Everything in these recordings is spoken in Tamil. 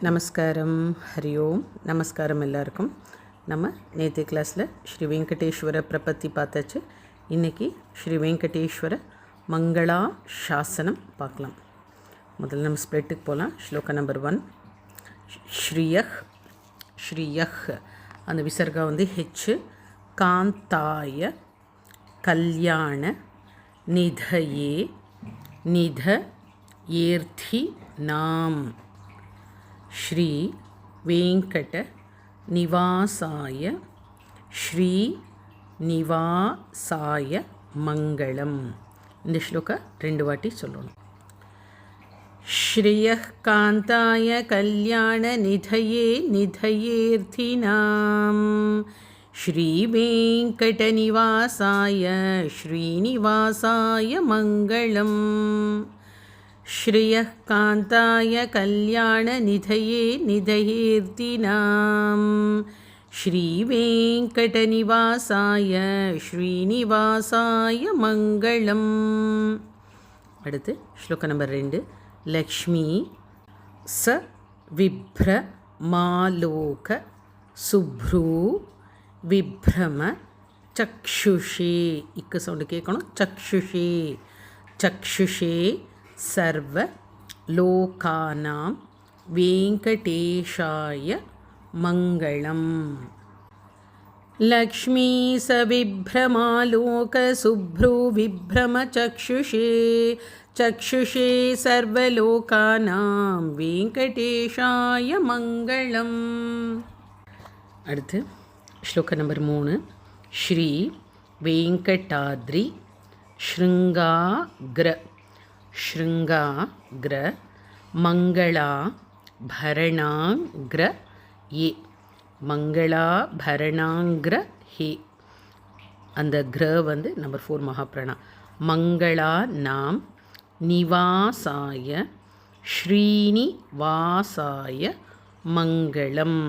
நமஸ்காரம். ஹரி ஓம். நமஸ்காரம் எல்லாருக்கும். நம்ம நேற்று கிளாஸில் ஸ்ரீ வெங்கடேஸ்வர பிரபத்தி பார்த்தாச்சு. இன்றைக்கி ஸ்ரீ வெங்கடேஸ்வர மங்களா சாசனம் பார்க்கலாம். முதல்ல நம்ம ஸ்ப்ளெட்டுக்கு போகலாம். ஸ்லோகா நம்பர் 1. ஸ்ரீயஹ் அந்த விசர்கா வந்து ஹெச். காந்தாய கல்யாண நிதயே நித ஏர்த்தி நாம் ஸ்ரீ வெங்கட நிவாசாய ஸ்ரீ நிவாசாய மங்களம். இந்த ஸ்லோகா 2 வாட்டி சொல்லணும். ஸ்ரீயஹ் காந்தாய கல்யாண நிதயே நிதயேர்த்தினாம் ஸ்ரீ வெங்கட நிவாசாய ஸ்ரீநிவாசாய மங்களம். ஸ்ரீயஹ் காந்தாய கல்யாண நிதயே நிதயேர்த்தினாம் ஸ்ரீ வெங்கட நிவாசாய ஸ்ரீநிவாசாய மங்களம். அடுத்து ஸ்லோகா நம்பர் 2. லக்ஷ்மி ச விப்ர மாலோக சுப்ரூ விப்ரம சக்ஷுஷே. இக்கு சவுண்டு கேட்கணும். சக்ஷுஷே சக்ஷுஷே சர்வ லோகானாம் வெங்கடேஷாய மங்களம். லக்ஷ்மீ ச விப்ரமாலோக சுப்ரூ விப்ரம சக்ஷுஷே சக்ஷுஷே சர்வலோகானாம் வெங்கடேஷாய மங்களம். அடுத்து ஸ்லோகா நம்பர் 3. ஸ்ரீ வெங்கடாத்ரி ஸ்ருங்காக்ர ஸ்ருங்காக்ர மங்களா பரணாங்கிர ஏ. மங்களா பரணாங்கிர ஹே. அந்த கிர வந்து நம்பர் 4 மகாபிரணா. மங்களா நாம் நிவாசாய ஸ்ரீநிவாசாய மங்களம்.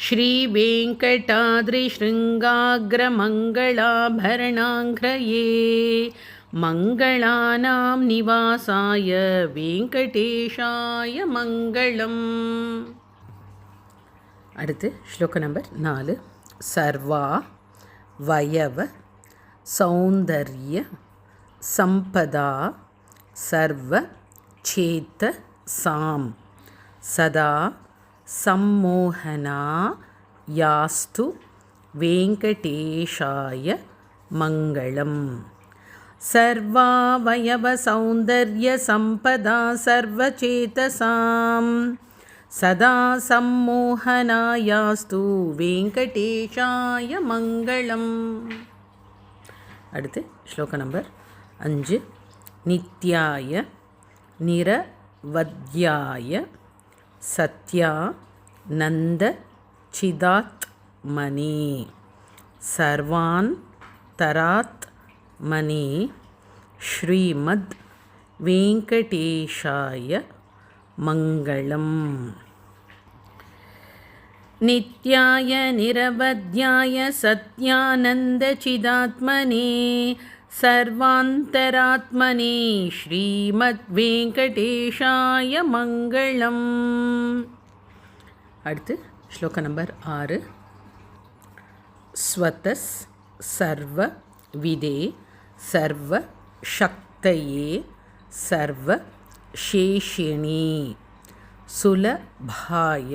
ஸ்ரீ வெங்கடாத்ரி ஸ்ருங்காக்ர மங்களாபரணாங்க்ரயே மங்களானாம் நிவாசாய வெங்கடேஷாய மங்களம். அடுத்து ஸ்லோகா நம்பர் 4. சர்வா வயவ சௌந்தர்ய சம்பதா சர்வ சேத சாம் சதா சம்மோகனா யாஸ்து வெங்கடேஷாய மங்களம். சர்வாவயவ சௌந்தர்ய சம்பதா சர்வசேதசாம் சதா சம்மோகனாயாஸ்து வெங்கடேஷாய மங்களம். அடுத்து ஸ்லோகா நம்பர் 5. நித்யாய நிரவத்யாய சத்யா நந்த சிதாத்மனே சர்வான் தராத் மனே ஸ்ரீமத் வெங்கடேஷாய மங்களம். நித்யாய நிரவத்யாய சத்யானந்த சிதாத்மனே சர்வாந்தராத்மனே ஸ்ரீமத் வெங்கடேஷாய மங்களம். அடுத்து ஸ்லோகா நம்பர் 6. ஸ்வதஸ் சர்வ விதே சர்வ சக்தயே சர்வ சேஷிணி சுலபாய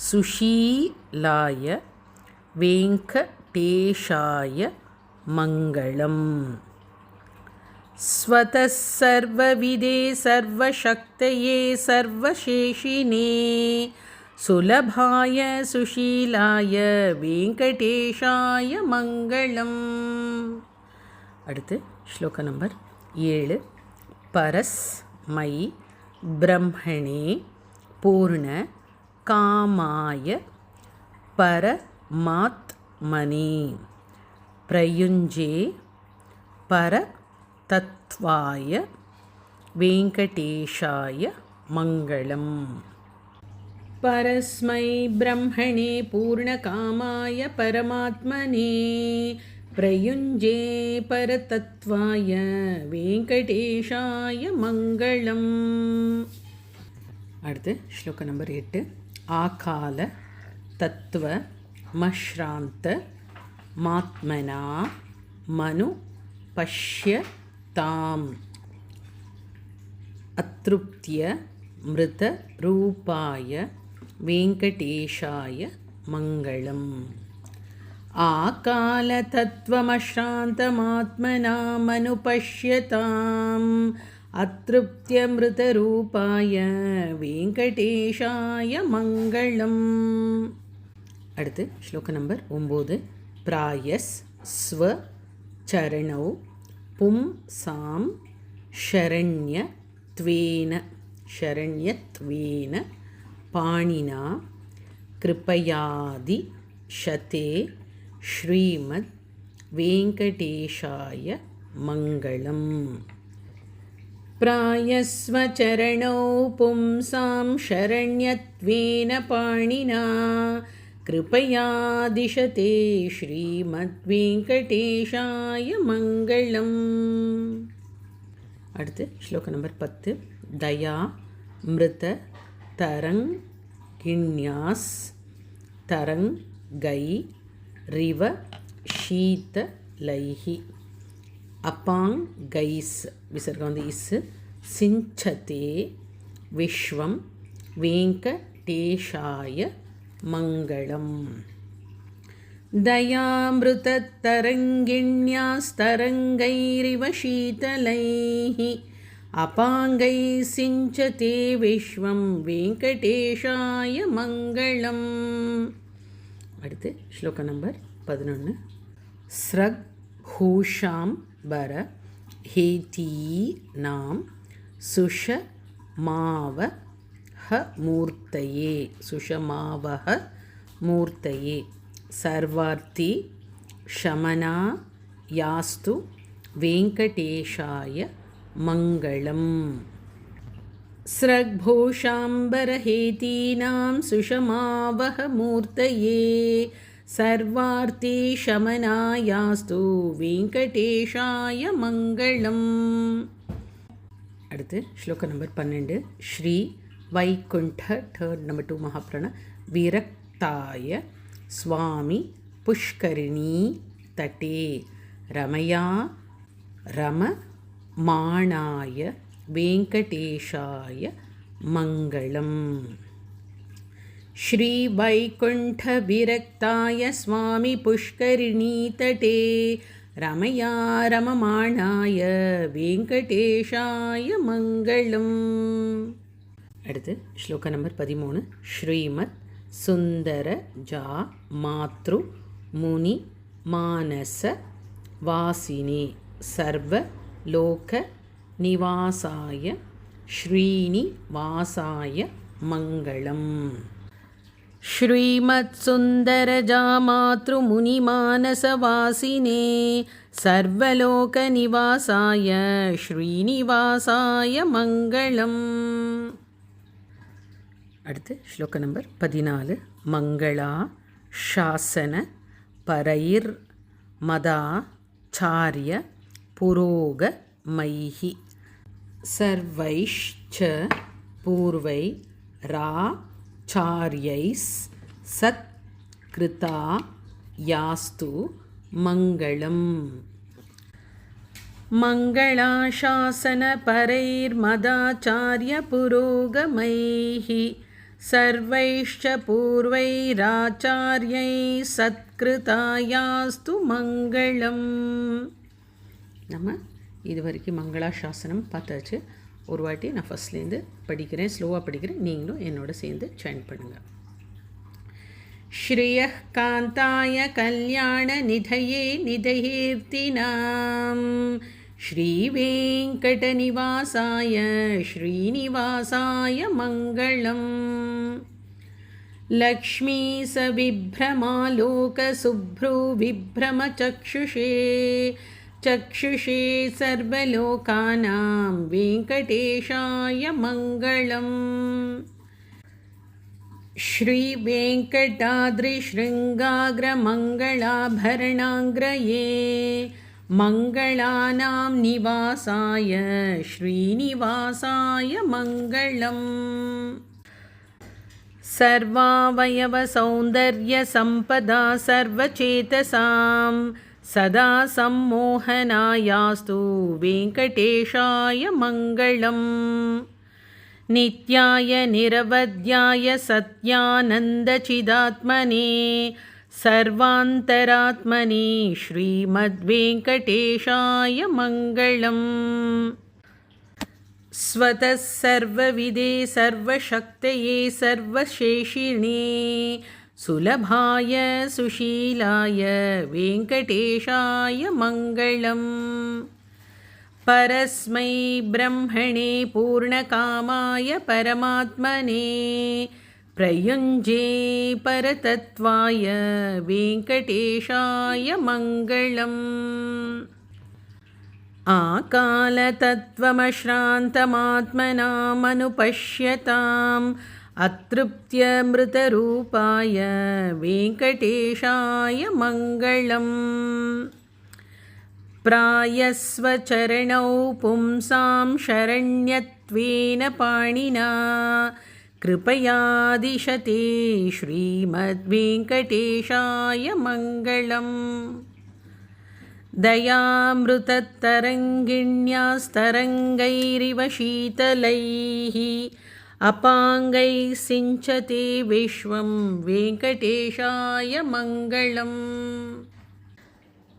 சுஷீலாய வெங்கடேஷாய மங்களம். ஸ்வதஸ் சர்வ விதே சர்வ சக்தயே சர்வ சேஷினே சுலபாய சுஷீலாய வெங்கடேஷாய மங்களம். அடுத்து ஸ்லோகா நம்பர் 7. பரஸ்மை பிரம்மணே பூர்ண காமாய பரமாத்மனே பிரயுஞ்சே பரதத்வாய வெங்கடேஷாய மங்களம். பரஸ்மை பிரம்மணே பூர்ணகாமாய பரமாத்மனே பிரயுஞ்சே பரதத்வாய வெங்கடேஷாய மங்களம். அடுத்து ஸ்லோகம் நம்பர் 8. ஆகால தத்துவ மஷ்ராந்த மாத்மனா மனு பஷ்ய தாம் அத்ருப்திய மிருத ரூபாய வெங்கடேஷாய மங்களம். ஆகால தத்வமஸ்ராந்தமாத்மனா மனு பஷ்யதாம் அத்ருப்திய மிருத ரூபாய வெங்கடேஷாய மங்களம். அடுத்து ஸ்லோகம் நம்பர் 9. பிராயஸ் ஸ்வ சரணௌ பும் சாம் शरण्यत्वेन पाणिना कृपयादि शते श्रीमद् वेंकटेशाय मंगलम्. प्रायस्वचरणौ पुंसां शरण्यत्वेन पाणिना कृपयादिशते श्रीमद्वेंकटेशाय मंगलम्. அடுத்து ஸ்லோகம் நம்பர் 10. தயா மிருத தரங்கிண்யாஸ் தரங்கை ரிவ ஷீதலைஹி அபாங்கைஸ் விசர்கம் வந்து இஸ் சிஞ்சதே விஸ்வம் வெங்கடேஷாய மங்களம். दयामृततरङ्गिण्यास्तरङ्गैरिव शीतलैः अपाङ्गैः सिञ्चते विश्वं वेङ्कटेशाय मङ्गलम्. அடுத்து ஸ்லோகம் நம்பர் 11. ஸ்ரக் பூஷாம்பர ஹேதீனாம் சுஷமாவஹ மூர்த்தயே सर्वार्थी शमना यास्तु वेंकटेशाय मंगलम्. स्रग्भूषाम्बरहेतीनां सुषमावह मूर्तये सर्वार्थी शमना यास्तु वेंकटेशाय मंगलम्. அடுத்து ஸ்லோகம் நம்பர் 12. ஸ்ரீ வைகுண்ட டர்ன் நம்பர் 2 மகாபிரண விரக்தாய स्वामी पुष्करिणी तटे रमया रममाणाय वेंकटेशाय मंगलम्. श्री वैकुंठ विरक्ताय स्वामी पुष्करिणी तटे रमया रममाणाय वेंकटेशाय मंगलम्. அடுத்து ஸ்லோகம் நம்பர் 13. ஸ்ரீமத் சுந்தர ஜா மாத்ரு முனி மானச வாசினே சர்வ லோக நிவாசாய ஸ்ரீனிவாசாய மங்களம். ஸ்ரீமத் சுந்தர ஜா மாத்ரு முனி மானச வாசினே சர்வலோக நிவாசாய ஸ்ரீனிவாசாய மங்களம். அடுத்து ஸ்லோகம் நம்பர் 14. மங்களா சாசன பரைர் மதாச்சாரிய புரோக மைஹி சர்வைஷ்ச பூர்வை ராச்சார்யைஸ் சத் கிருதா யாஸ்து மங்களம். மங்களாசாசன பரைர் மதாச்சாரிய புரோக மைஹி सर्वैश्च पूर्वैराचार्यै सत्कृतायास्तु மங்களம். நம்ம இது வரைக்கும் மங்களாசாசனம் பார்த்தாச்சு. ஒரு வாட்டி நான் ஃபஸ்ட்லேருந்து படிக்கிறேன், ஸ்லோவாக படிக்கிறேன், நீங்களும் என்னோட சேர்ந்து ஜாயின் பண்ணுங்கள். श्रियः कान्ताय कल्याणनिधये निधयेर्तिनां श्रीवेङ्कटनिवासाय श्रीनिवासाय मङ्गलम्. लक्ष्मीसविभ्रमालोकशुभ्रुविभ्रमचक्षुषे चक्षुषे सर्वलोकानां वेङ्कटेशाय मङ्गलम्. श्रीवेङ्कटाद्रिशृङ्गाग्रमङ्गलाभरणाङ्ग्रये मङ्गलानां निवासाय श्रीनिवासाय मङ्गलम्. सर्वावयवसौन्दर्यसम्पदा सर्वचेतसां सदा सम्मोहनायास्तु वेङ्कटेशाय मङ्गलम्। नित्याय निरवध्याय सत्यानन्दचिदात्मने सर्वान्तरात्मने श्रीमद्वेङ्कटेशाय मङ्गलम्। स्वतः सर्वविदे सर्वशक्तये सर्वशेषिणे सुलभाय सुशीलाय वेङ्कटेशाय मङ्गलम्। परस्मै ब्रह्मणे पूर्णकामाय परमात्मने प्रयुञ्जे परतत्त्वाय वेङ्कटेशाय मङ्गलम्। आकालतत्त्वमश्रान्तमात्मनामनुपश्यताम् अतृप्त्यमृतरूपाय वेङ्कटेशाय मङ्गलम्। प्रायस्वचरणौ पुंसां शरण्यत्वेन पाणिना कृपया दिशते श्रीमद्वेङ्कटेशाय मङ्गलम्। दयामृततरङ्गिण्यास्तरङ्गैरिव शीतलैः अपाङ्गैः सिञ्चते विश्वं वेङ्कटेशाय मङ्गलम्।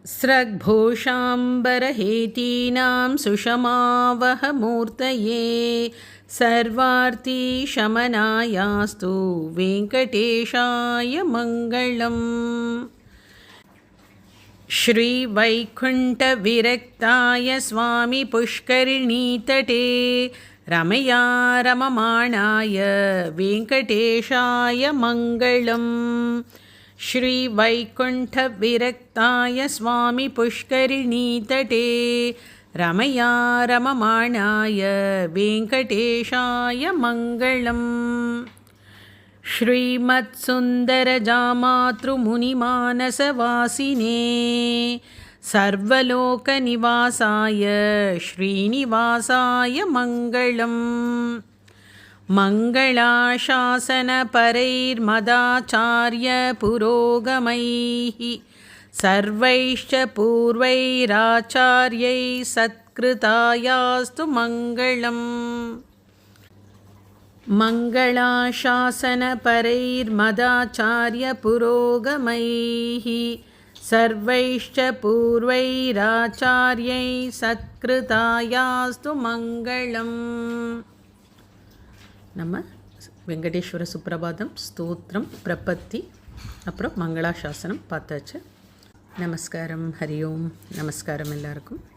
स्रग्भूषाम्बरहेतीनां सुषमावहमूर्तये सर्वार्तिशमनायास्तु वेङ्कटेशाय मङ्गलम्। श्रीवैकुण्ठविरक्ताय स्वामी पुष्करिणीतटे रमया रममाणाय वेङ्कटेशाय मङ्गलम्। श्रीवैकुण्ठविरक्ताय स्वामी पुष्करिणीतटे रमया रममाणाय वेङ्कटेशाय मङ्गलम्। श्रीमत्सुन्दरजामातृमुनिमानसवासिने सर्वलोकनिवासाय श्रीनिवासाय मङ्गलम्। मङ्गलाशासनपरैर्मदाचार्यपुरोगमैः सर्वैश्च पूर्वैराचार्यैः सत्कृतायास्तु मङ्गलम्। मङ्गलाशासनपरैर्मदाचार्यपुरोगमैः सर्वैश्च पूर्वैराचार्यैः सत्कृतायास्तु मङ्गलम्. நம்ம வெங்கடேஸ்வர சுப்ரபாதம் ஸ்தோத்திரம் பிரபத்தி அப்புறம் மங்களாசாசனம் பார்த்தாச்சு. நமஸ்காரம். ஹரி ஓம். நமஸ்காரம் எல்லாருக்கும்.